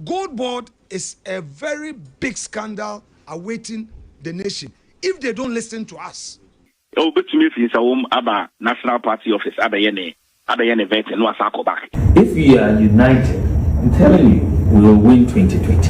Gold Board is a very big scandal awaiting the nation if they don't listen to us. Oh, but to me, if Aba National Party office, Abayene vet and was back. If we are united, I'm telling you, we will win 2020.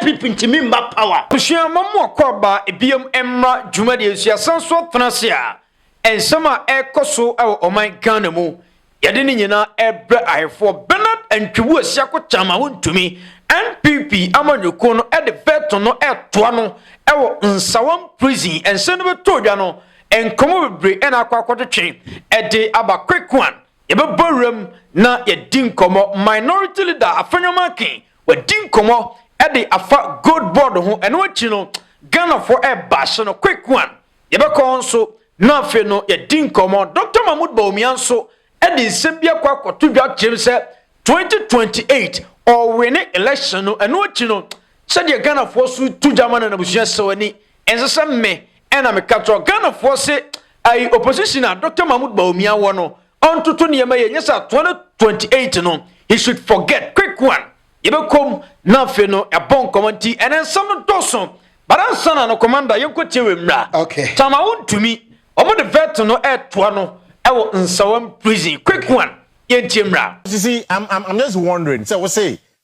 NPP ntimi mba power. Kushia mamu kwaba ebiem emra dwumadi esia sanso tenasia. Ensema ekoso ewo oman Ghana mu. Yade ni nyina ebre ahefo Bernard Antwiwu asia ko chama Wontumi. NPP amanyoko no e de veto no etoa no ewo nsawam prison ense no betodwa no enkomo bebre ena akwakwotwe e de aba quick one. Yebeboram na yedin komo minority leader Afenyo Makin wadin komo Eddie afa good board ho eno achi no Ghana for a bash no quick one yebeko nso na afi no yedin komo Dr. Mahmoud Bawumia nso Eddie sembia kwa kwotudwa kyem se 2028 or win election no eno achi no said the Ghana for su tu jamana na busia sewani ensese me ena me katro Ghana for se ai opposition na Dr. Mahmoud Bawumia wo no onto to niema ye nyesa 2028 no he should forget quick one Yebekom na fe no ebon komanti enen sam doso baransana no commander yenkotie wemra Okay. Tama Wontumi omo de vet no etoa no ewo nsawam prison quick one yentie mra. You see, I'm just wondering. So we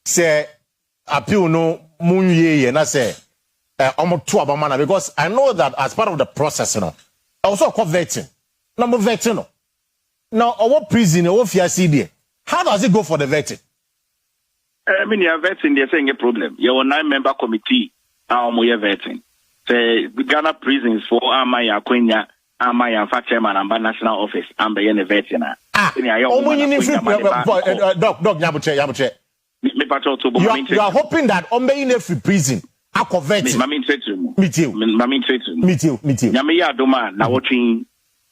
say appeal no munye na say almost 2 abamana because I know that as part of the process, I also call vetting. Number vetting no. Now our prison, our fiasi how does it go for the vetting? I mean, you're vetting, they're saying a problem. You're a 9-member committee, you're vetting. Say, Ghana prisons for Amaya Quenya, Amaya Chairman, and National Office, and the vetting. Doc, Yabuche. You are hoping that in every prison, I could vetting. Me too. Yamiya Doma, now watching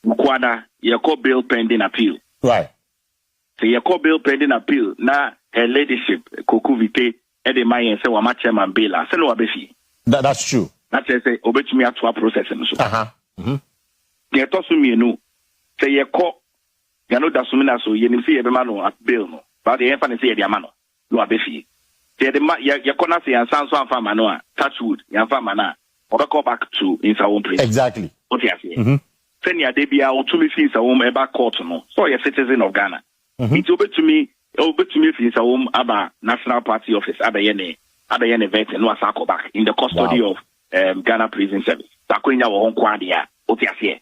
Mukwada, your bill pending appeal. Right. So your bill pending appeal, now her ladyship, Kokuvite, Eddie Mayen, say, Wama Chairman Bela, Seno Abefi. That's true. That's say, obey me at 2 processing. They toss me, no. Say, your court, you know, that's so you see every man at bill, no. But the infant say, Diamano, no Abefi. Say, your corner say, and sounds one farm, Touchwood, yan farmana, or go back to in our own place. Exactly. What you say? Senior Debia, Wontumi fees a home about court, no. So you're a citizen of Ghana. It's over to me fees a home about National Party office, Abayene vet and was back in the custody of Ghana Prison Service. Takwenya won kwadia, what you say?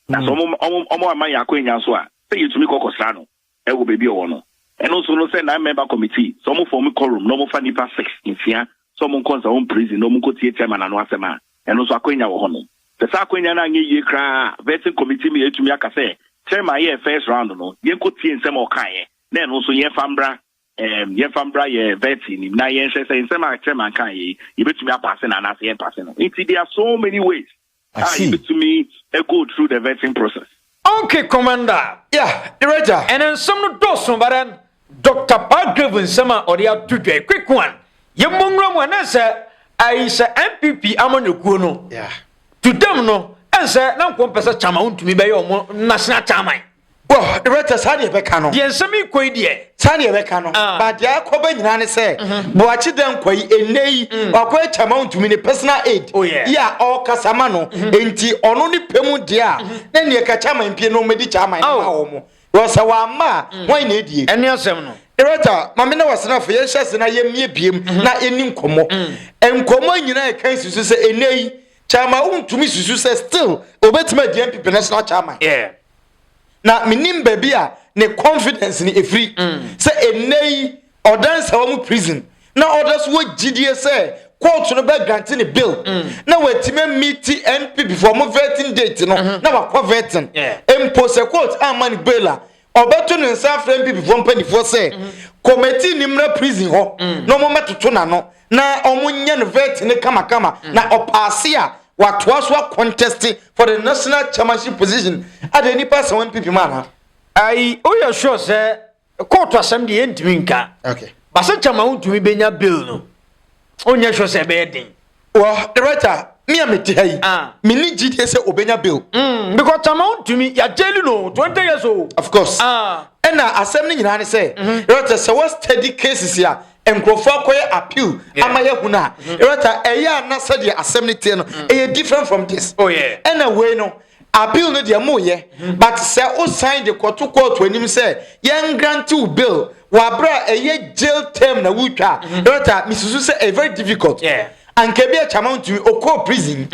Now, some of my Yakwenya so say you to me Cocosano, I will be one. And also, no say 9-member committee, some form a quorum, no more funny past 6 in fear, someone calls their own prison, no more chairman and wasema, and also Aquenya won. The Sakwenya Nangi Yekra vetting committee me to me say, chairman here first round, no, you could see in some okaye, then also Yefambra, vetting, now yes, saying some chairman kaye, you bet me a person and I say a person. There are so many ways. You bet to me go through the vetting process. Okay, Commander. Yeah, Director. And then some doso baran Dr. Pargraven sama oria tudwe quick one. Yemungra mwanese aisha MPP amanyoko no. Yeah. To them no, and say na kompesa chama Wontumi be yo national chairman. Well, Director Sadi Ebeka no. Yen semi kwai die. Sadi Ebeka no. But ya koba nyina ne say, boachi dem kwai enei, akwai chama Wontumi ne personal aid. Oh yeah. Yeah, all kasama no. Enti ono ni pemu dia. Na ne ka chama impie no medi chama na wo mo. Wo sa wa ma, wan na edie. Eni asem no. Director, mama na wasena fo yen hyese na yemie biem na eni nkomo. Enkomo nyina e kan susu se enei. Chama Wontumi susu se still obetima di MPP national chairman. Yeah. Na minim baby a ne confidence ni efri. Se enei odansa wa mu prison. Na others wo gidie se court no be grant ni bill. Na wetima meet NPP for mo vetting date no. Na wa kwa vetting. Impose court amani bail obeto ne nsa fra MPP for mpanifo se committee nimra prison ho. No mo metoto na no. Na omunya no vet ne kama na opase a watwa contest for the national chairmanship position at any person one people man. I you sure say court assembly entimi nka. Okay. But say chairman Wontumi benya bill no. Onya sure say be den. Well, Director, me am it here. Me need GDS say obenya bill. Because chairman Wontumi ya jail no 20 years old. Of course. ɛna asɛm no nyinaa ne sɛ ɛrɛta sɛ wɔ steady cases a nkurɔfoɔ akɔyɛ appeal ama yɛhu no a ɛrɛta ɛyɛ a na sɛdeɛ asɛm no tie no ɛyɛ different from this ɛna wei no appeal no deɛ moyɛ but sɛ wo sign de kɔto court anim sɛ yɛn grant wo bill wabra ɛyɛ jail term na wotwa ɛrɛta misusu sɛ ɛyɛ very difficult anka bi achama ntumi okɔ prison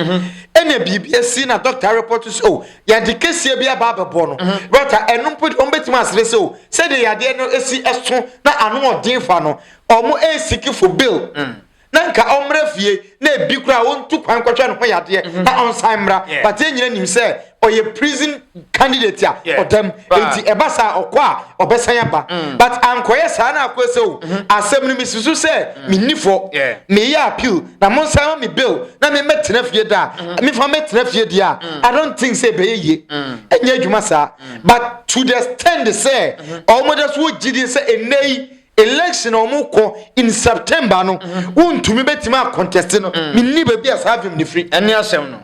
ɛna biribi asi na doctor report so yɛde kɛseɛ bi aba abɛbɔ no rɔta ɛno mpo ɔmbɛtumi asere so sɛde yadeɛ no asi ɛso na ano ɔden fa no ɔmo ɛsiki for bill na nka ɔmra fie na ebi kura ɔntu kwan kɔtwa no ho yadeɛ na ɔnsan mra but ɛnyina nim sɛ ɔyɛ prison candidate a ɔdam enti ɛba saa ɔkɔ a ɔbɛsan aba but ankɔyɛ saa na akɔ sɛ o asɛm no misusu sɛ menifɔ meyɛ appeal na monsan me bill na mɛtena fie da mefa mɛtena fie deɛ a I don't think sɛ ɛbɛyɛ yie ɛnyɛ adwuma saa but to the extent sɛ ɔmɔda so wɔgyidie sɛ ɛnɛ yi election omo ko in September no wontumi betima contest no minni baby asavim ne free ene asem no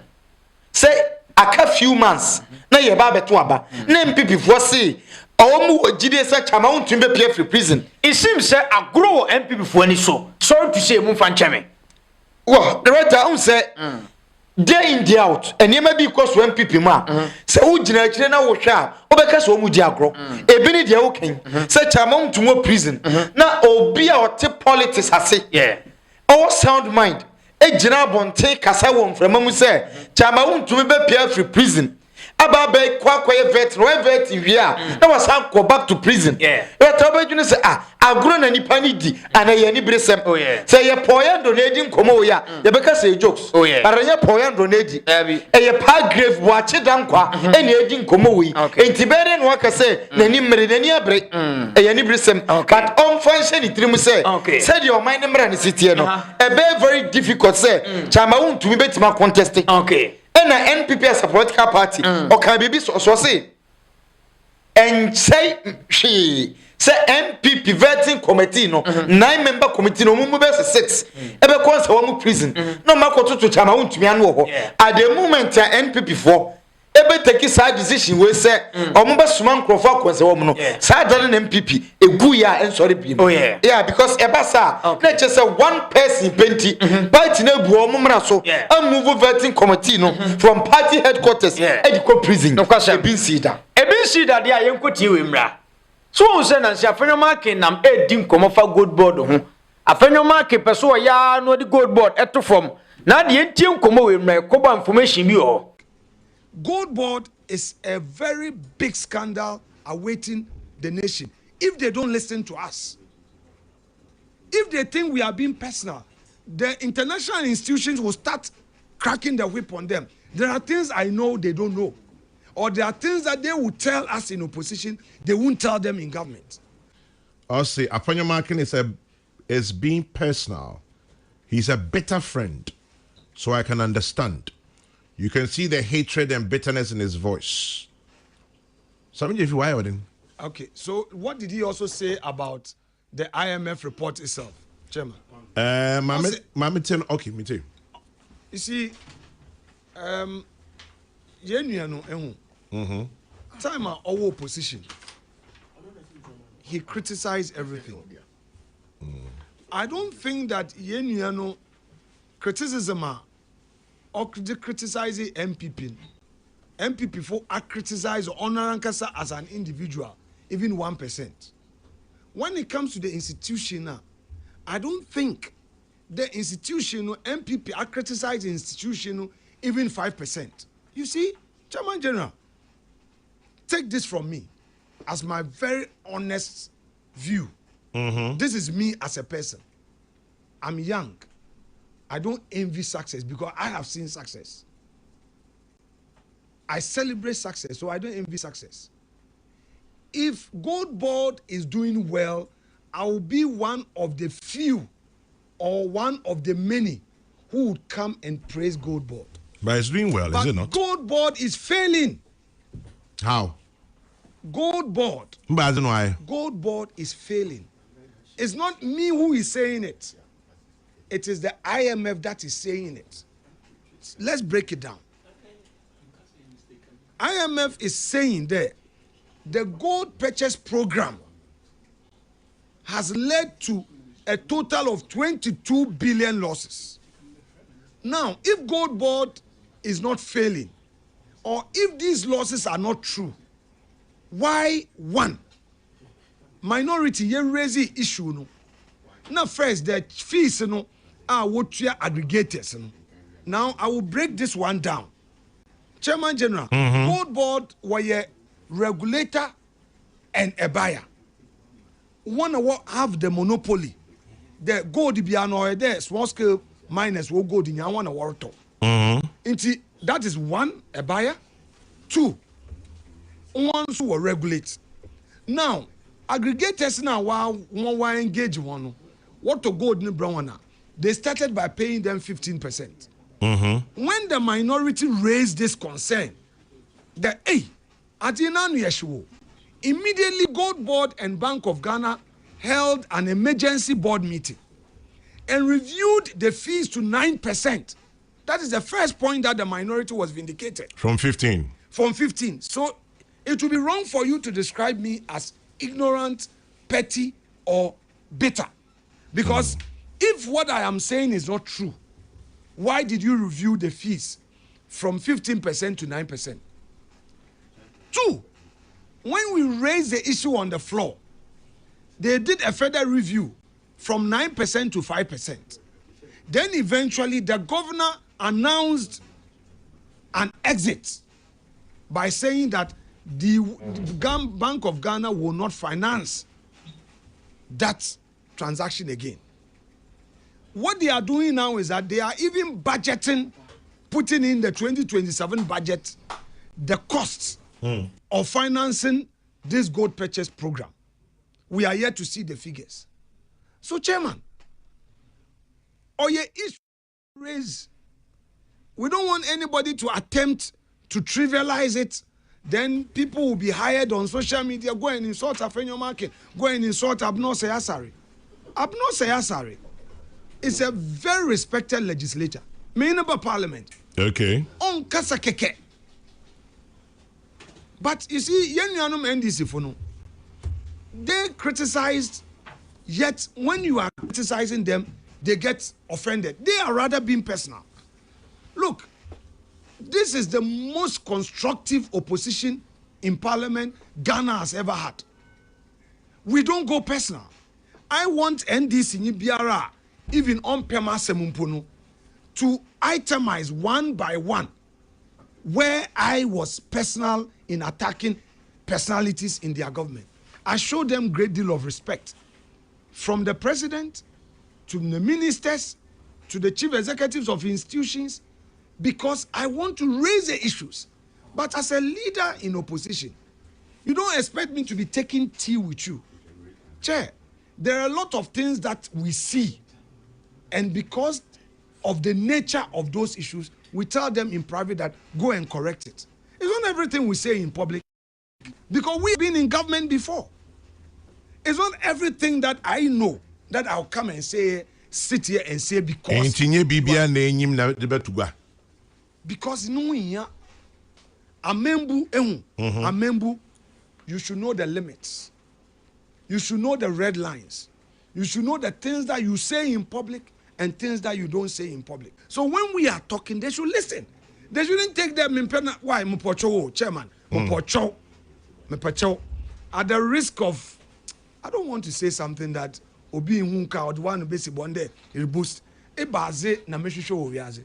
say aka few months na ye ba beto aba na MPP fo say omo ogide say chama wontumi be pia free prison it seems say agro MPP fo ani so sorry to say mu fa ncheme wo the right am say day in day out enema bi ko so MPP ma say wo gina akire na wo hwe a obeka so omu di agro ebi ni de wo kan say chama wontumi prison na obi a ote politics ase all sound mind e gina bonte kasa wo mframa mu say chama wontumi be pia free prison aba be kwakoye vet no vet wi a na wasan go back to prison e toba dwene say agro na nipa ni di ana ye ni bresem say ye poyando na edi nkomo wo ya ye beka say jokes aranya poyando na edi e ye pa grave wa che dankwa e na edi nkomo wo yi enti bere no aka say na ni mmere na ni abre e ye ni bresem but on function itrim say said your mind mmere ni sitie no e be very difficult say chama wontumi betima contesting na NPP as a political party or can be so say and say she say NPP vetting committee no 9-member committee no mu be 6 ebe kon say wo prison no makoto to chama wontumi anu ho at the moment NPP for ebe take side decision we say omo be suma nkrofo akonse wo no side na MPP egu ya ensori bi yeah because eba sa na che say one person penti party na bu omo mra so and move vetting committee no from party headquarters ediko prison ebin sida de ayenkoti we mra so on say na Afenyo market nam edi nkomo fa gold board ho Afenyo market peso ya no di gold board eto from na de entie nkomo we mra ekoba information bi ho. Gold board is a very big scandal awaiting the nation. If they don't listen to us, if they think we are being personal, the international institutions will start cracking the whip on them. There are things I know they don't know. Or there are things that they will tell us in opposition, they won't tell them in government. I'll say, Afenyo Markin is being personal. He's a better friend, so I can understand. You can see the hatred and bitterness in his voice. Sammy Gyamfi, why are they? Okay, so what did he also say about the IMF report itself, Chairman? Okay, me too. You see, time our opposition, he criticized everything. I don't think that criticism or criticizing MPP for criticize or honor as an individual, even 1%. When it comes to the institution, I don't think the institution MPP are criticizing institution even 5%. You see, Chairman General, take this from me as my very honest view. This is me as a person. I'm young. I don't envy success because I have seen success. I celebrate success, so I don't envy success. If Gold Board is doing well, I will be one of the few or one of the many who would come and praise Gold Board. But it's doing well, is it not? Gold Board is failing. How? Gold Board. But I don't know why. Gold Board is failing. It's not me who is saying it. It is the IMF that is saying it. Let's break it down. IMF is saying there the gold purchase program has led to a total of 22 billion losses. Now, if gold board is not failing, or if these losses are not true, why one minority ye raise the issue no? Now first the fees no are what you aggregators no. Now I will break this one down. Chairman General, gold board were a regulator and a buyer. One have the monopoly. The gold biano there small scale miners will go in one water. That is one, a buyer. Two, ones who will regulate. Now, aggregators now while engage one. What to gold in brown? They started by paying them 15%. When the minority raised this concern, that immediately Gold Board and Bank of Ghana held an emergency board meeting and reviewed the fees to 9%. That is the first point that the minority was vindicated. From 15. From 15. So it would be wrong for you to describe me as ignorant, petty, or bitter. Because if what I am saying is not true, why did you review the fees from 15% to 9%? Two, when we raised the issue on the floor, they did a further review from 9% to 5%. Then eventually the governor announced an exit by saying that the Bank of Ghana will not finance that transaction again. What they are doing now is that they are even budgeting, putting in the 2027 budget, the costs of financing this gold purchase program. We are yet to see the figures. So, Chairman, issue raise. We don't want anybody to attempt to trivialize it. Then people will be hired on social media, go and insult Afenyo market, go and insult Abno Sayasari. Abno Sayasari is a very respected legislator, member parliament. Okay. On kasa keke. But you see, Yenyanum NDC for no. They criticized, yet when you are criticizing them, they get offended. They are rather being personal. Look, this is the most constructive opposition in parliament Ghana has ever had. We don't go personal. I want NDC Nibiara, even on Pema Semumpono, to itemize one by one where I was personal in attacking personalities in their government. I showed them a great deal of respect. From the president, to the ministers, to the chief executives of institutions, because I want to raise the issues. But as a leader in opposition, you don't expect me to be taking tea with you. Chair, there are a lot of things that we see, and because of the nature of those issues, we tell them in private that go and correct it. It's not everything we say in public, because we've been in government before. It's not everything that I know that I'll come and say, sit here and say because no here, amembu, you should know the limits. You should know the red lines. You should know the things that you say in public and things that you don't say in public. So when we are talking, they should listen. They shouldn't take them in pen. Why, Mupocho, Chairman, Mupocho, at the risk of, I don't want to say something that Obi Hunka or the one who basically one day it boost. Ebaze na meshisho oviaze.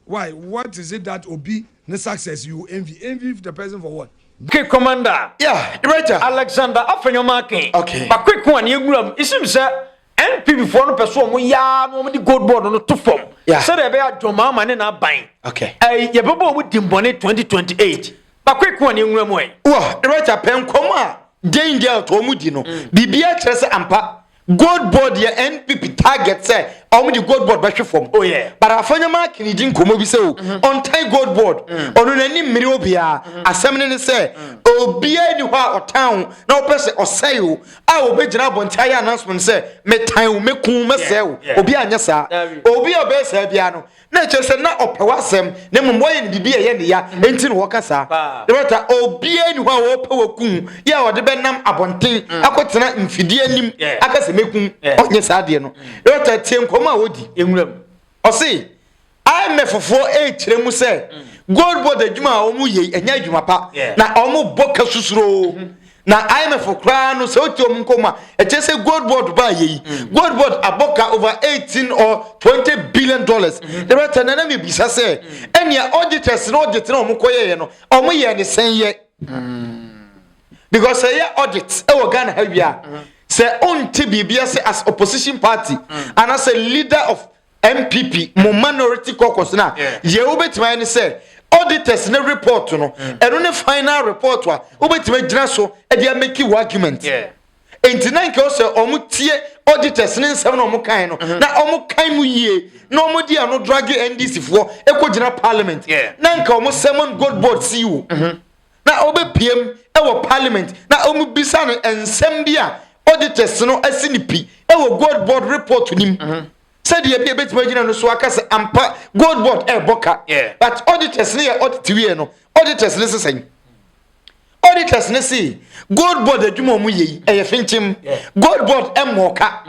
Why? What is it that Obi ne success you envy? Envy the person for what? Okay, Commander. Yeah, right. Alexander Afenyo market. Okay. But quick one, you gram. It seems NPP for no person we ya no the gold board on to form. Yeah. So they be a drama man na buying. Okay. You babo with Dimbone 2028. But quick one, you gram way. Wow, right. Pen koma. Danger to omudi no. Bibia kyerɛ sɛ ampa gold board ye NPP target say omo di gold board behwe fom oh yeah but afanya ma kinidi nkomo bi se o on tie gold board onu nani mmiri obia asem ne se obia ni ho a otan na opese osayo a obegina bontai announcement se metan mekun mesel obi anya sa obi obesa bia no na chese na opewasem na mmoye ni bibia ye ne ya enti no wokasa debata obia ni ho a opewakun ya ode benam abonten akotena mfidie anim akase mekun onye sa de no debata tie nkoma wodi enwuram osi IMF e kire mu se gold board adwuma omu ye enya adwuma pa na omu boka susuro na IMF kra no se oti omu nkoma e chese gold board ba ye gold board aboka over 18 or 20 billion dollars the rest na me bisa se enia auditors no audit na omu koye no omu ye ne sen ye because say audit e wo Ghana ha bia se onti bibia se as opposition party and as a leader of MPP mo minority caucus na ye obetima ni say auditors ne report no eno ne final report wa obetima gina so e dia make you argument enti na nke o say omutie auditors ne nsem na omukan no na omukan mu yie na omudi ano drag NDC fo ekogina parliament na nke omusem gold board CEO na obepiem e wo parliament na omubisa no ensem bia auditors no asinipi e wo gold board report nim said ye be betima gina no so akase ampa gold board e boka but auditors ne audit we no auditors ne sesen auditors ne see gold board adwuma mu yi e ye finchim gold board e moka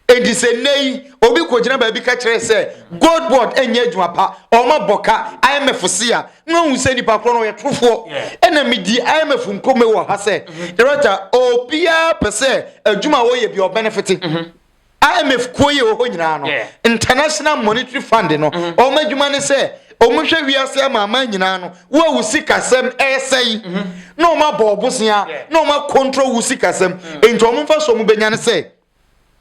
edi se nei obi ko gina ba bi ka kire se gold board enye adwuma pa o ma boka IMF sia no hu se nipa kro no ye trofo ena medi IMF nkome wo ha se director obia pese adwuma wo ye bi o benefit IMF koye wo nyina no International Monetary Fund no o madwuma ne se o mo hwe wiase ama nyina no wo awusika sem esei no ma bobosia no ma control wusika sem enti o mo fa so mo benya ne se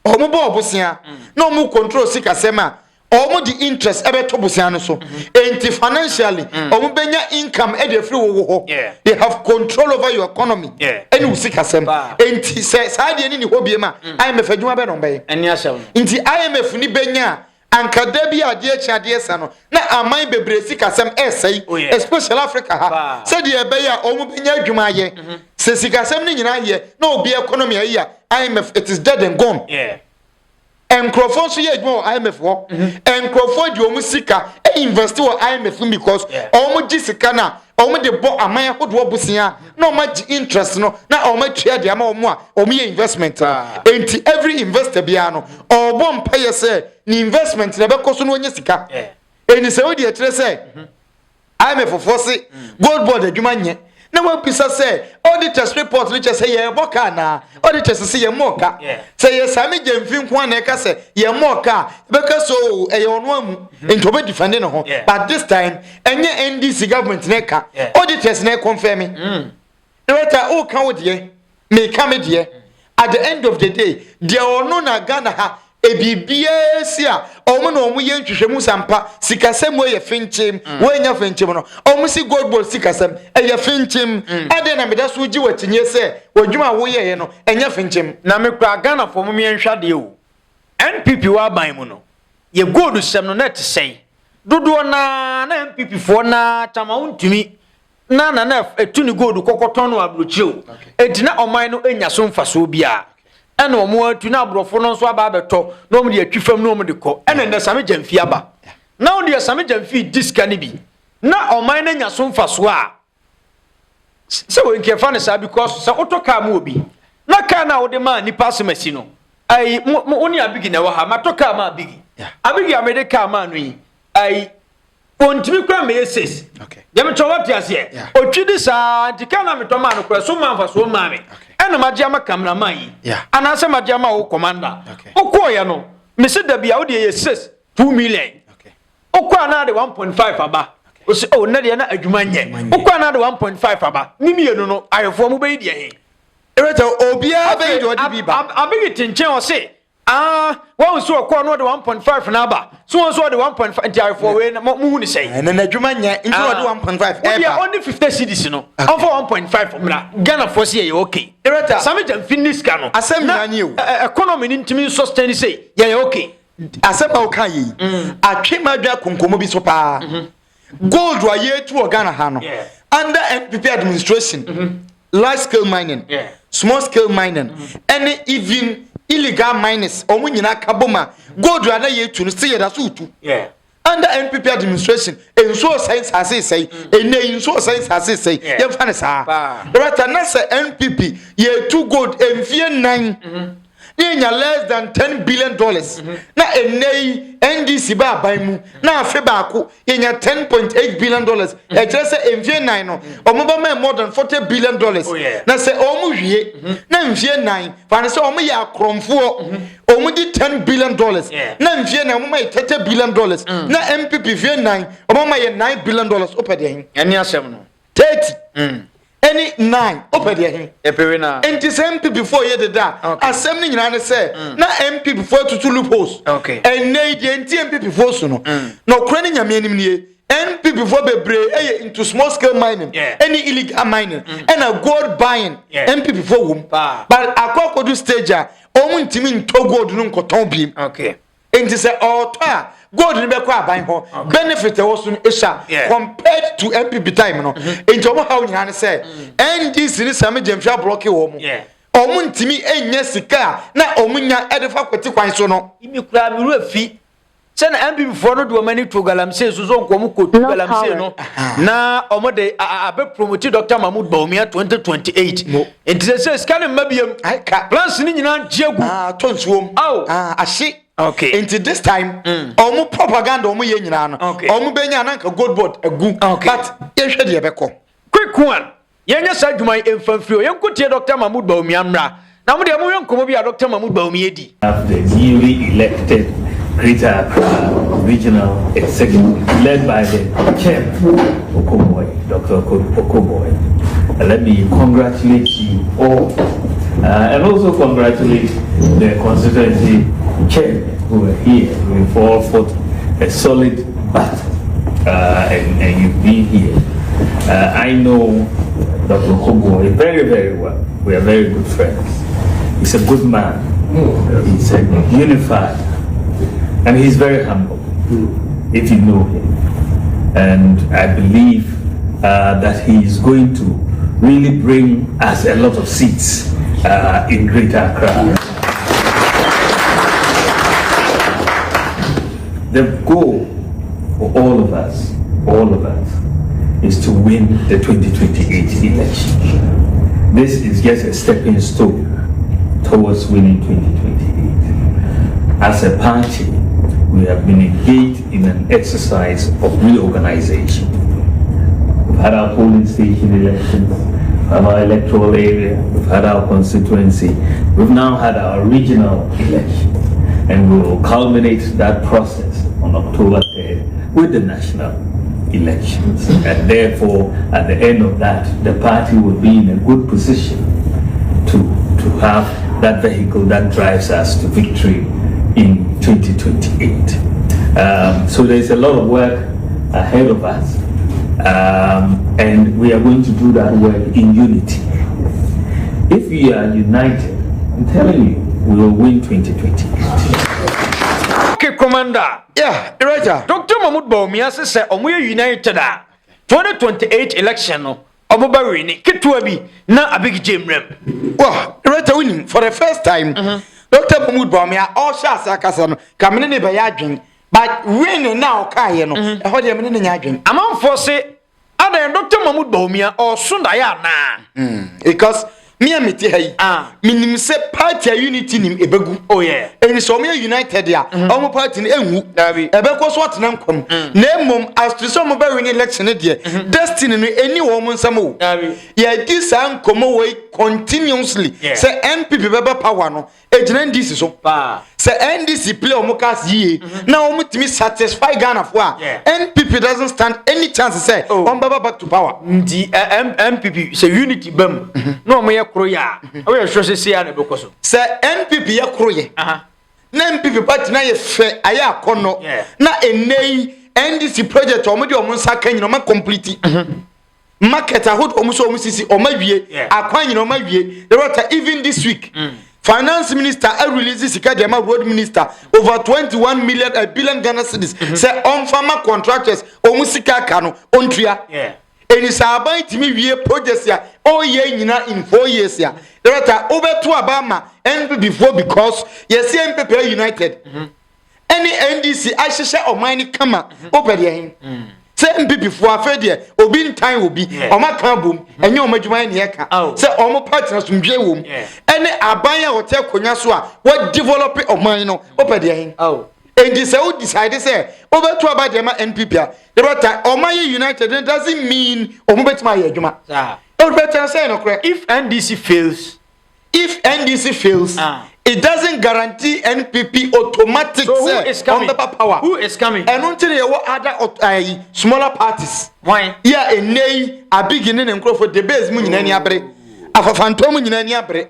o mo bobosia no mo control sika sem a o mo di interest ebe to bosia no so enti financially o mo benya income e dey free wo ho they have control over your economy any wusika sem enti se sa de ni ho biema IMF adwuma be no be eni asem enti IMF ni benya ankada bi ade achiade sa no na aman bebre sika sem esai especially Africa ha se de be ya o mo benya adwuma ye se sika sem ni nyina ye na obi economy ya IMF it is dead and gone Encrophone so ye adwuma IMF wo encrophone di o mu sika e invest wo IMF because o mo gi sika na o mo de bo aman hodo obusia na o ma gi interest no na o ma twa de ama o mo a o mo ye investment enti every investor bia no o bo mpaye se ni investment na be koso no onye sika eni se odi etre se IMF force gold board adwuma nye na we pisa say auditors report which say ye boka na auditors say ye moka say ye Sammy Gyamfi nko na ka say ye moka because so e ono amu into be defending no but this time enye NDC government na ka auditors na confirm director o kan wo de me ka me de at the end of the day there ono na Ghana ha ebibia sia omo na omo ye ntwehwemu sampa sikasem we ye finchim we nya finchim no omo si gold board sikasem e ye finchim ade na meda so gi watinye se wadwuma wo ye no enya finchim na me kra Ghana fo mo me nhwade o NPP wa ban mu no ye gold sem no net sei dodo na NPP fo na tama Wontumi na etu ni gold kokoton no abrochi o edina oman no enya so mfaso bia ena omo atu na abrofo no so aba beto na omo de atwifam na omo de ko ena nda Sammy Gyamfi aba na o de Sammy Gyamfi diska ni bi na oman na nya so mfaso a se wo nke fa ne sa because se otoka ma obi na ka na wo de ma ni pass machine no ai mo oni abigi na wa ha matoka ma abigi abigi America ma no yi ai Wontumi kwa me yeses dem chowati ase otwidi sa antika na meto ma no kwa so ma mfaso ma me ena magia ma cameraman yi anase magia ma wo commander okoya no me se da bia wo de yeses 2 million okwa na de 1.5 aba o se o na de na adwuma nye okwa na de 1.5 aba ni mienu no ayefo mo be di he ereta obia be di odi bi ba abigi tinchen o se one so call no the 1.5 na aba so de 1.5 nti ayefo we na mu ni sei na adwuma nya nti wo de 1.5 eba only 50 cedis no on for 1.5 mra Ghana for say ye okay ereta Sammy Gyamfi niska no asem na nye o economy ni ntimi sustain say ye okay asema o kan yi atwe madwa konkomo bi so pa gold wa ye tu Ghana ha no under NPP administration large scale mining small scale mining any even illegal miners omu nyina kaboma gold wa na ye tu no se ye da so tu under NPP administration enso science has say enso science has say ye fa ne sa right na say NPP ye tu gold emfie 9 less than $10 billion. Na enei NDC ba baimu na afe baako yenya $10.8 billion. E kire se emfie 9 no omo ba more than $40 billion. Na se omo hwie na emfie 9 fa ne se omo ya kromfo omo di $10 billion. Na emfie na omo ma $30 billion. Na MPP fie 9 omo ma ye $9 billion opede. Eni asem no 30 any 9 opede hin epewena enti MP before ye da asem ni nyina ne say na MP before to loopholes and nay the MP before so no no kra ni nyame anim nie MP before bebre into small scale mining any illegal mining and a gold buying MP before wom but akokodu stage a omu ntimi nto gold no nkoton biem enti say auto gold ni be kwa aban ho benefit e woso esha compared to MPP time no enti omo ha nyina ne say NDC ni Sammy Gyamfi block wo mo omo ntimi enye sika na omo nya edefa kweti kwan so no imi kura mi ru afi se na MPP for no do mani to galamse so so nkomo ko to galamse no na omo de abe promote Dr. Mahmoud Bawumia 2028 enti se sika ne mabiem plans ni nyina jiegu tonsuom ahye into this time omo propaganda omo ye nyina no omo benya na nka gold board agu but ye hwe de beko quick one yenya sa dwuma emfamfrio yenkotie Dr. Mahmoud Bawumia mra na mo de mo yenkomo bi a Dr. Mahmoud Bawumia di the newly elected Greater Accra Regional Executive led by the chairman Dr. Okoboy. Let me congratulate you all and also congratulate the constituency chairman who are here. We've all fought a solid battle and you've been here. I know Dr. Okoboy very, very well. We are very good friends. He's a good man. He's a unified. And he's very humble, if you know him. And I believe that he is going to really bring us a lot of seats in Greater Accra. The goal for all of us, is to win the 2028 election. This is just a stepping stone towards winning 2028. As a party, we have been engaged in an exercise of reorganization. We've had our polling station elections, we've had our electoral area, we've had our constituency, we've now had our regional election, and we will culminate that process on October 3rd with the national elections. And therefore, at the end of that, the party will be in a good position to have that vehicle that drives us to victory in 2028. So there's a lot of work ahead of us, and we are going to do that work in unity. If we are united, I'm telling you, we will win 2028. Okay, Commander. Yeah, right. Dr. Mahmoud Bawumia says, "Omo united 2028 election no, omo ba wini kitwa bi na abig jemrem." Well, right winning for the first time. Dr. Mahmoud Bawumia all shots akasa no kamene ne be ya adwen but win now kai no e ho de mene ne nya adwen amanfo se ada Dr. Mahmoud Bawumia or sunda ya na because me am it here minim se party unity nim ebegu eni so me united ya omo party ne enwu ebeko so atena nkom na emom as to so mo ba win election de destiny no eni wo mo nsam o ya di san komo we continuously say MPP beba power no ejina NDC so say NDC play omo cast ye na omo timi satisfy Ghana for NPP doesn't stand any chance say on baba back to power ndi MPP say unity bam no omo kro ya we sure say ya na be koso say NPP ya kro ye na MPP party na ye fe aya akono na enei NDC project omo de omo nsa kan nyina ma complete market ahold omo so omo sisi omo wie akwan nyina omo wie the water even this week finance minister I release sika de ma road minister over 21 million billion Ghana cedis say on farmer contractors omu sika ka no ontua eni saban timi wie projects ya all year nyina in 4 years ya director obeto abama NPP before because yes MPP united any NDC ahyehyɛ ɔman kama opɛde hin say MPP for afɛde obi ntan obi ɔma kan bom enye ɔmadwuma ne yɛka say ɔmo partner sumdwe wom any aban a wɔte konya so a what develop ɔman no opɛde hin and say who decide say obeto aba de ma NPP a director ɔman united doesn't mean ɔmo betima yɛ adwuma say no correct if NDC fails it doesn't guarantee NPP automatic so who is coming? Power. Who is coming? And until there were other smaller parties. Why? Yeah, a nay, a beginning and grow for the base moon in any abre. A phantom in any abre.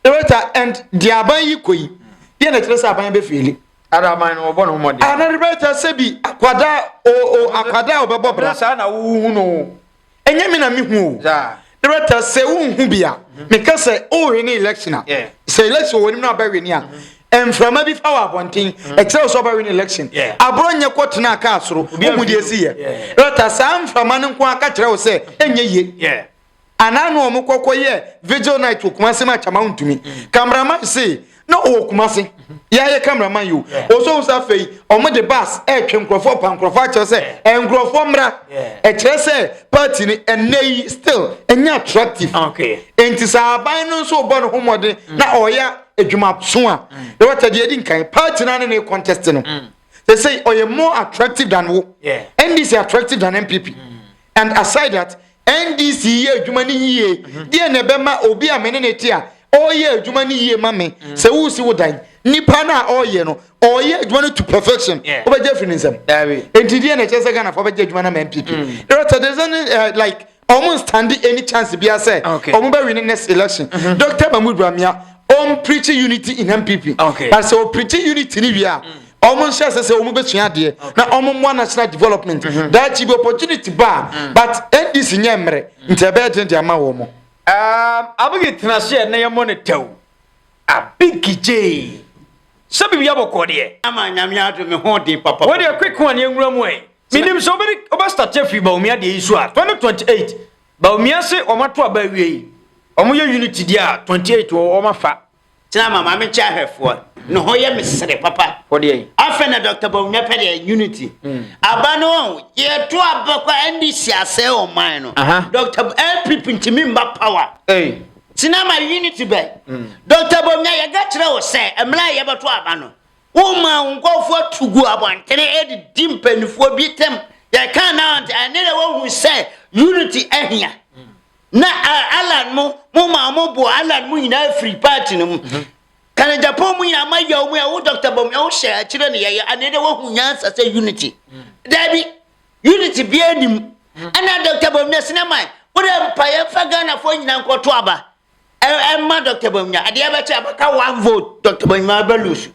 And the abayi kui. The next abayi be feeling. Araman or Bonomodi. Another better sebi, aquada or aquada or babra sana who know. And Yamina me who. The better say who be a. Because say, oh, in election. Yeah. Say, let's go when not bury near. And from every power one thing, except so in election. Yeah. I brought your quote na castle, who would you see? But as I'm from Manunqua Catro say, and ye. Yeah. And I know Moko ye, vigil night to Kumasi amount to me. Cameraman say, no, Kumasi. Yeah, cameraman you. Also, Safi, on the bus, came Crawford, Pancrofactor say, and Grofomra, a tresse, party, and nay still, and not attractive. Okay. And tis our bino so born homeward, now, oh, yeah, a jumap sooner. The water didn't kind party on any contestant. They say, oh, you're more attractive than who? Yeah. NDC attractive than MPP. And aside that, NDC ye, Jumani ye, dear Nebema, Obia Menetia, oh, yeah, Jumani ye, mammy, so who see what I Nipana, oh, you know, oh, yeah, Jumani to perfection. Over Jefferson. And today, I just again for Judgment MPP. There's only like almost standing any chance to be a say, okay, winning next election. Dr. Mahmoud Bawumia, preaching unity in MPP. Okay. And so preaching unity in India. Almost just as a woman dear. Now, almost one national development. That's the opportunity bar. But this in Yamre, in Tibet and Yamawomo. I begin to share near monitor. A big J. Sabi Yabo Cordier. I'm a Yamia to me haunting, Papa. What a quick one, young Rumway. Minim so many Obasta Jeffrey Bawumia de Isua 2028. Bawumia say Omatua Baby. Omuya Unity dia 28 or Omafa. Tama mama chahe for no hoya misere papa for the afena Dr. Bawumia pede unity abano ye to abakwa NDC ase o man no Dr. LP ntimi mba power tinama unity be Dr. Bawumia ye ga kire wo se emla ye beto abano wo ma nkofo tugu abantene edi dimpanifo bitem ye kan na anele wo hu se unity ehia na Alan mo ma mo bo Alan mo nyina free party no kan Japan mo nyina ma yawo mo ya wo Dr. Bawumia wo share kire ne ye anede wo hu nyansa say unity dabi unity bi anim ana Dr. Bawumia sinema wo dem pa ye fa Ghana fo nyina nkoto aba ma Dr. Bawumia ade aba cha aba ka one vote Dr. Bawumia ba lose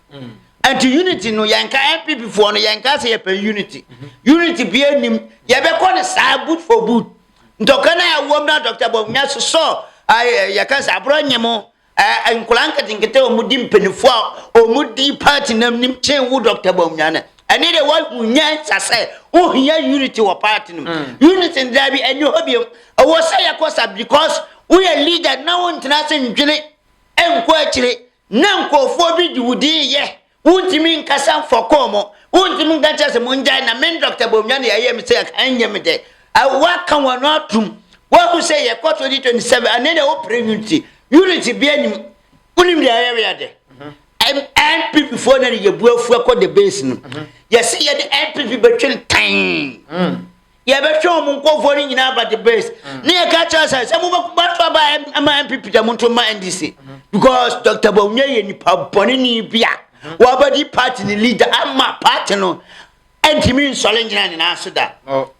and unity no yanka MPP for no yanka say ye unity unity bi anim ye be call the side boot for boot ndokana ya womna Dr. Bawumia so yakasa abronyemo nkulanka tinkete omudi mpenifo omudi party namnim chen wo Dr. Bawumia na ane de wa hunyansa say wo hia unity wo party no unity ndabi enyo hobiem wo say yakosa because we are leader na won tena se ndwene enko akire na nkofo bi di wudi ye wuntimi nkasa fokomo wuntimi ngancha se monjai na men Dr. Bawumia na yaye mi say anya me de waka wano atum who say ye 2027 anene wo unity unity bi anim unim dia area de MPP for na ye buafu akọ the base no ye say ye the MPP between time ye betwe mo nkofo ni nyina ba the base na ye ka cha say mo ba to ba MPP da mo to ma NDC because Dr. Bawumia ye ni pabone ni bia wa ba di party ni leader ama party no ntimi nsole njina na so da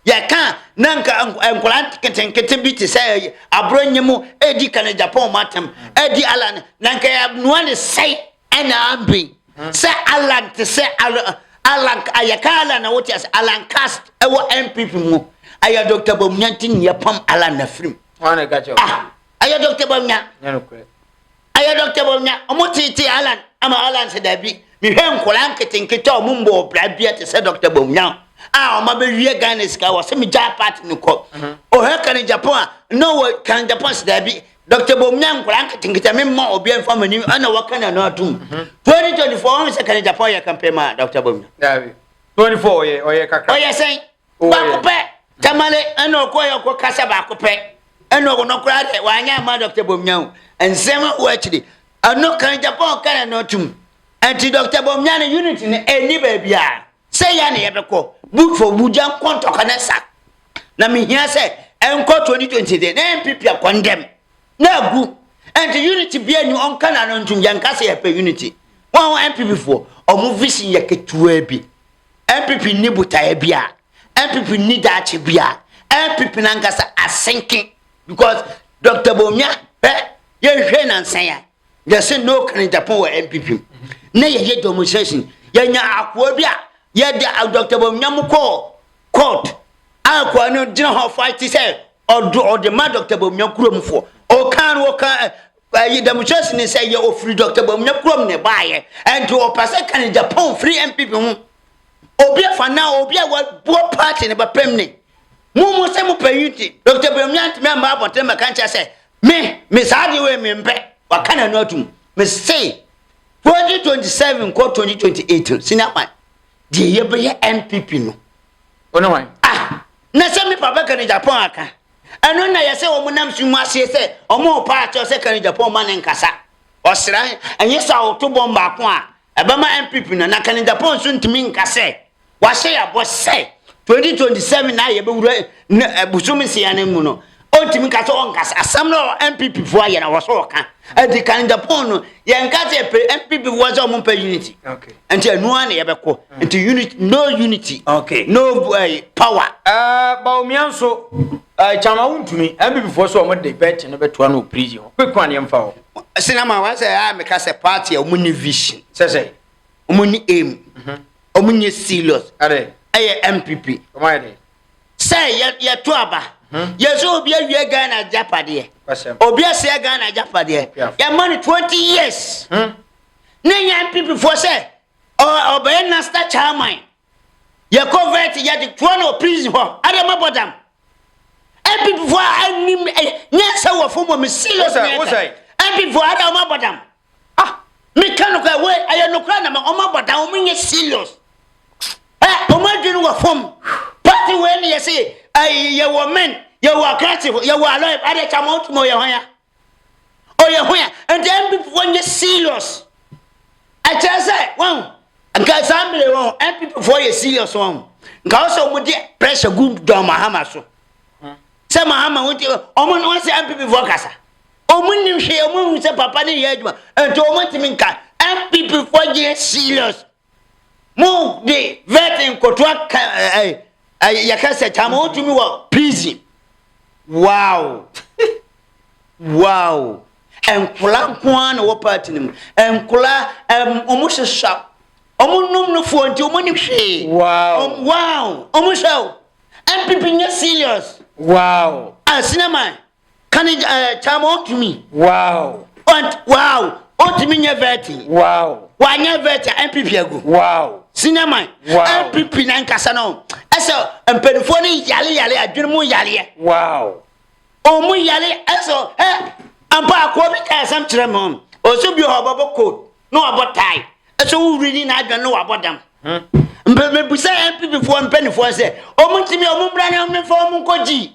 ya kan nanka enkolant ketenkete bi te say abronyemu edi kan Japan matem edi alan nanka ya no ne say ana ambi say alan te say alan ayakala na wotias alan cast ewo MPP mu aya Dr. Bawumia tin ya pam alan na frim wana gacho aya Dr. Bawumia Aya Dr. Bawumia omotiti Alan ama Alan se dabi mi hwe nkola nketenkete omumbo brabia te se Dr. Bawumia o ma be wie Ghana sika wo se mi ja party ni ko o he kan Japan no wo kan Japan se dabi Dr. Bawumia nkola nketenkete me ma obi en famani ana wakana no atum 2024 on se kan Japan ya campaign ma Dr. Bawumia dabi 24 oye kakra oye sen ba ko pe tamale ana ko yo ko kasa ba ko pe ana ko no kra de wa nya ma Dr. Bawumia ensema wo akiri ano kan Japan kan no atum anti Dr. Bawumia ne unity ne eni ba bia say ya ne yebeko book for bujan konto kanesa na me hia say enko 2020 na MPP a condemn na gu anti unity bia ni on kana no ntum yanka say pe unity won MPP for omu vision ye ketua bi MPP ni butaye bia MPP ni dachi bia MPP na ngasa asinking because Dr. Bawumia ye hwe na nsan ya ye say no kan Japan wa MPP na ye demonstration ye nya akwa bia ye de Dr. Bawumia mu ko court akwa no dina ho fight say or the man Dr. Bawumia kurom fo o kan ye demonstration say ye o free Dr. Bawumia kurom ne baaye and to opase kan Japan free MPP hu obi afa na obi a wa party ne ba pemne mu se mu payuti Dr. Bawumia ntime ma abote ma kan cha say me saadi we me mpe wakana no atum me say 2027 ko 2028 sinapa die ye be MPP no ono wan na se me papa kan Japan aka eno na ye se o munam sumu ase se o mo pa acho se kan Japan ma ne nkasa osra enye sa o to bomba ko a eba ma MPP na kan Japan so ntimi nkase wa hye ya bo se 2027 na ye be wura busumi se ya ne mu no ontimi kaso onkasa asam no MPP fo aye na wo so ka adi kan Japan no ye nkase MPP wo so mo pa unity okay enti anu an ye beko enti unity no unity okay no power Bawumia so chama Wontumi MPP fo so mo de bet no beto na opriji ho kwekwan ye mfa ho sinama wa say me ka say party o muni vision say o muni aim o muni serious are aye MPP o ma de say ye to aba yeso obi awie Ghana japade obi ase Ghana japade ya money 20 years nenya MPP for say obey na start chairman ye convert ye the one prison ho adama bodam MPP for anim nyasa wo fo mo serious MPP for adama bodam me kanuka we ayenokra na ma bodam o menye serious o ma dwenu wo fom party we ne ye say ye wo men ye wo creative ye wo alive ade chama otumo ye hoya o ye hoya and MPP for nye serious I tell say one nka samble one MPP for ye serious one nka also mo de pressure good do Mahama so say Mahama won't o mo no say MPP for kasa o mo nim hwe o mo hu say papa ne ye aduma and o mo timi nka MPP for ye serious mo de vetting kotwa yakase chama Wontumi wa prison wow wow enkula kwan wo party nim enkula omushesha omunum no fo nti omoni hwe wow wow omushaw MPP nya serious wow cinema kan chama Wontumi wow and wow Wontumi nya vetting wow wa nya vetting MPP agu wow cinema MPP na nkasa no eso empenfo ni yale adwene mu yale wow o mu yale eso ampa akwa bi ka sam kire mo o so bi ho babo code no abotai eso wu ridi na adwene no abodam me busa MPP fo empenfo se o mu ntimi o mu bra na me fo mu koji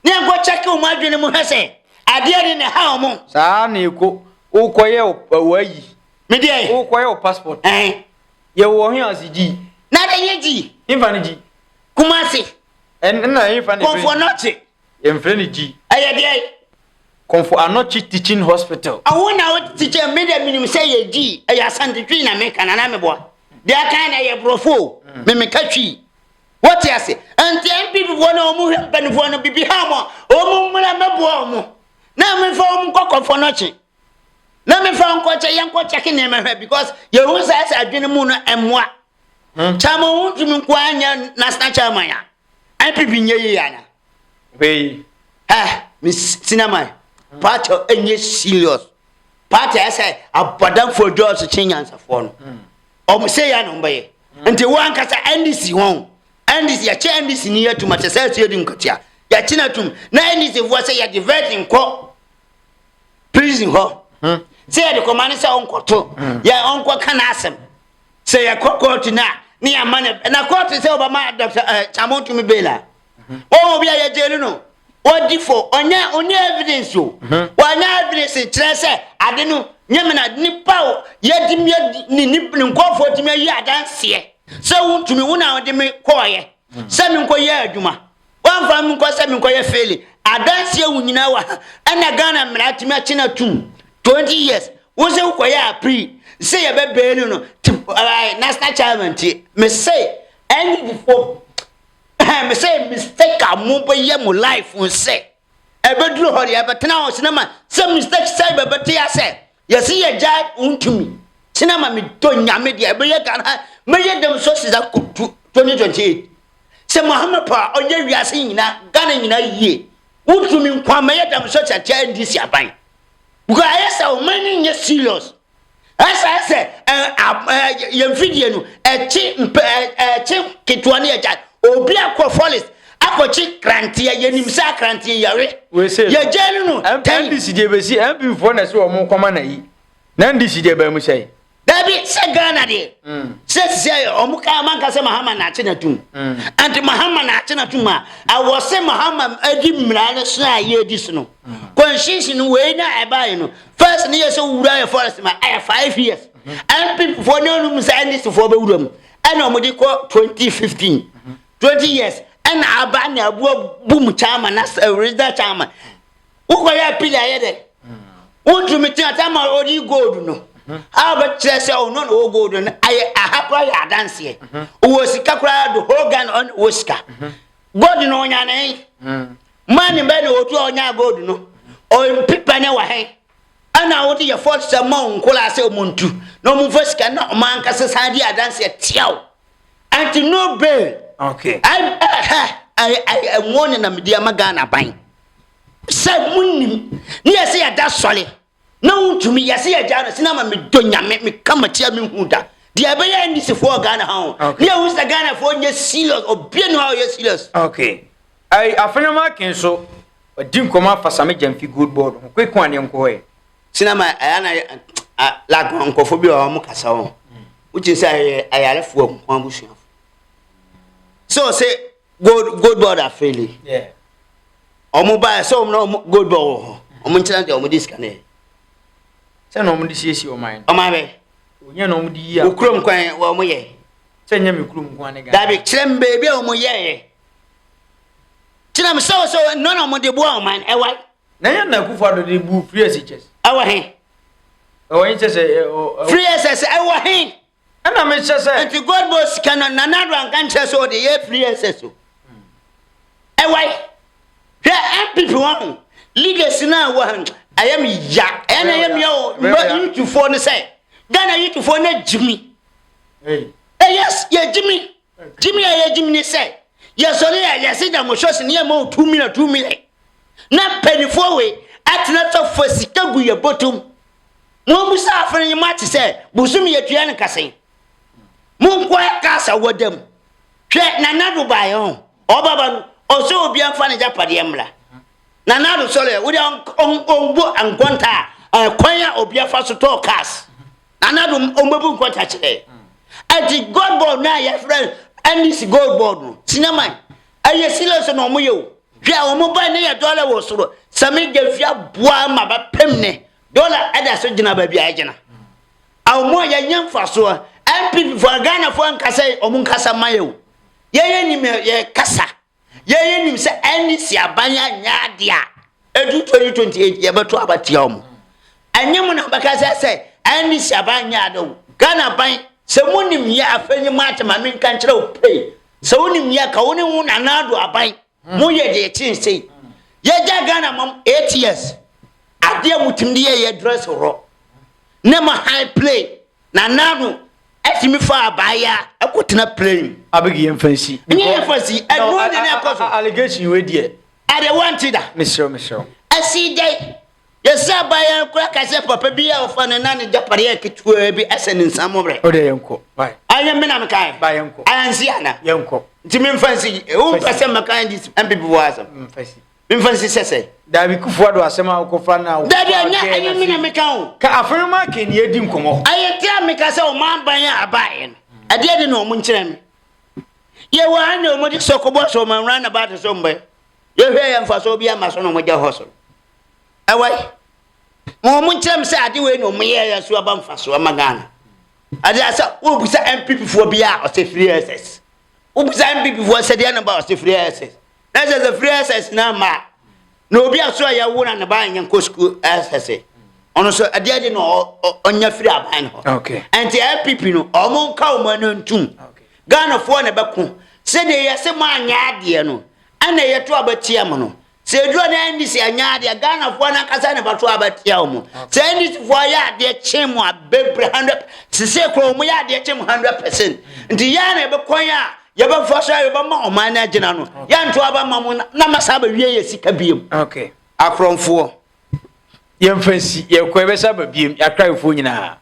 ni enko check o mu adwene mu hese ade ade ne ha o mu saa na eko o koye wayi me dey o koye o passport ye wo hin asiji na de yeji infani ji Kumasi na infani Comfort Noche infani ji aye dey Comfort Noche teaching hospital awona what teacher me dey minim say ye ji aye asante twi na me kana na me boa dey kan na ye brofo me katwi what you say anti MPP wona omu hempanifo no bibi ha mo omu mura meboa omu na me fa omu Comfort Noche na me fa nko che yanko check na me because ye hu say adwene mu no emwa chama Wontumi nkwanya national chairman ya MPP nye yana we Miss Sinamai, part of any serious. party say abadam for George Chinyansa for no say ya no be nti wan kasa NDC hon NDC ya che NDC ni yetu ma say say di nkotia ya chinatum na NDC for say ya diverting ko prison ho say ya de command say onkoto ya onko kana asem say ya court na ni amane na court say Obama Dr. Wontumi Bela o bia ya jelu no what for onya evidence o onya evidence kire say ade no nyemena nipa o yedim ni nkofo timi yi adanse se Wontumi wona ode me koye se me nkoye adwuma wanfa me nko se me nkoye fail adanse wu nyina wa ana Ghana mra timi achina tum 20 years wo se koye apri se ye be belu no national chairman ti me say any before me say mistake amobo ye mo life won say e be duro hori e be tena o sinema say mistake say be beti ase ye see ye jai Wontumi sinema me to nyame dia be ye kan me ye dem so sisa 2028 say Muhammad pa onye wiase nyina Ghana nyina yie Wontumi nkwa me ye dem so cha NDC aban because I say o many nye serious I say yem video no chi ketwa ne ya obi akọ forest akọchi krantia yenim sa krantia yare ye jelu no NDC de be si MP for na so omo koma na yi na NDC de be mu sei dabi se Ghana de se omo ka man ka se Mahama na chi na tum anti Mahama na chi na tum a wo se Mahama adi mra ne so aye edi so no conscience we na e ba no first ne ye so wura ye forest ma 5 years MP for no mu sa NDC for be wura mu ana omo di ko 2015 20 years and abani abu boom chama na resident chama uko ya pila yede Wontumi tama odi gold no aba chese o no no gold no aye ahapra ya dance o sika kra do hogan on osika gold no nya na mani be no otu onya gold no o pipa ne wa hen ana wodi ya force sama nkola se omuntu no mu fasika na man kase sadi dance tiaw anti no bail. Okay. I warning na media magana ban. Say munim. Ni say ya da sole. No Wontumi ya say ya jana sinama me donya me kama tia me huda. Di abaya ndi se for Ghana ha. Ni who say Ghana for nye serious obi no how you serious. Okay. I Afenyo ma ken so dim koma fa Sammy Gyamfi good board. Ko kwan ne nko he. Sinama ana la nkofo bi o mo kasa ho. Uchi say ayare fo kwan busu. So say good board are failing. Yeah. Omo buy so no good board. Omo nchana de omo diska ne. Say no omo di siesi o man. O man be. Onye no omo di ya. Okrom kwan wo omo ye. Say nya me krum kwan ne ga. Dabi kirem baby omo ye. Kirem so no no omo de bo o man e wai. Na nya na kufa do de bu free SHS. Awa he. O yin chese free SHS awa he. Ana me chese. Enti God boss kana nanado an kan chese o de ye free SHS o. E wai. MP one leaders na wa I am ya. And I am yo. But you to phone say. Ghana you to phone Jimmy. Hey. Yes, yeah, Jimmy. Jimmy say. Yes, sorry, I said that was just near more 2 million. Not penny forward. At not of for Chicago your bottom. No musa for your match say. Busumi at Piana Cassay. Moon quiet casa with them. Check Nanado by on. Obaban also be unfunny Japadiamla. Nanado Sole, we don't on and Quanta, a choir of Biafaso talk cast. Nanado Ombu Quanta today. At the God board now, your friend, and this gold board. Cinnamon, I yes, no more you. Yeah, mobile near $1 was so. Sammy Gyamfi Bawumia Pemne, dollar at a certain baby agena. Our more young Faso, and people for Ghana for Ankasa or Munkasa Mayo. Ye Casa. Ye say NDC abanya nyadia. Edu 2028 ye beto abatiom. Anyem na bakasa say NDC abanya do. Ghana ban se munim ye afenyi mate ma men kan kire o pay. Se wonim ye ka woni hu nanado aban. Mo ye de chin say. Ye ja Ghana mam 8 years. Ade mutimde ye dress ro. Na ma high play. Nanado etimi fa abaya ekotena playing. Abegi yemfansi. Ni yemfansi. Eno ne na koso. Allegation we die. I don't want it. Mister. I see day. Yes, I buy a crack as a papa be of an and Japaria to be as an in some way. Oh, the uncle. Bye. I am Menamakai. By uncle. I am Siana. Uncle. Timmy Fancy, who person Makai is and people was. Infancy says, David Kufuado Asema Kofana. Daddy, I am Menamacao. Afirma can ye dim come. I tell me, Casa, man by a buying. I didn't know Munchem. You were I know what is so commercial man ran about the somewhere. You hear him for so be a mason with your hustle. Away. Munchem said, I do know me as you are bound for so a magana. I just said, who was MPP for BR or say free SS? Who was MPP for said about the free SS? That's as a free SS now, ma. No be a so I won and buying and co school SS. Also, I didn't know on your free buying. Okay. And the MPP no, among cowman and tomb. Ghana for a baku. Say they are some man yadiano. And they are two about Tiamano. Say, draw the end this year, Ghana for one cousin about two about Tiamo. Send it for ya, dear Chimwa, baby 100. Say, Chromia, dear Chim 100%. And the Yana Bakoya, Yaba Fosha, Yaba, Mana Genano. Yan to Abama, Namasaba, Sikabium. Okay. Akron 4. Young fancy, your quavers up a beam, your cry for you now.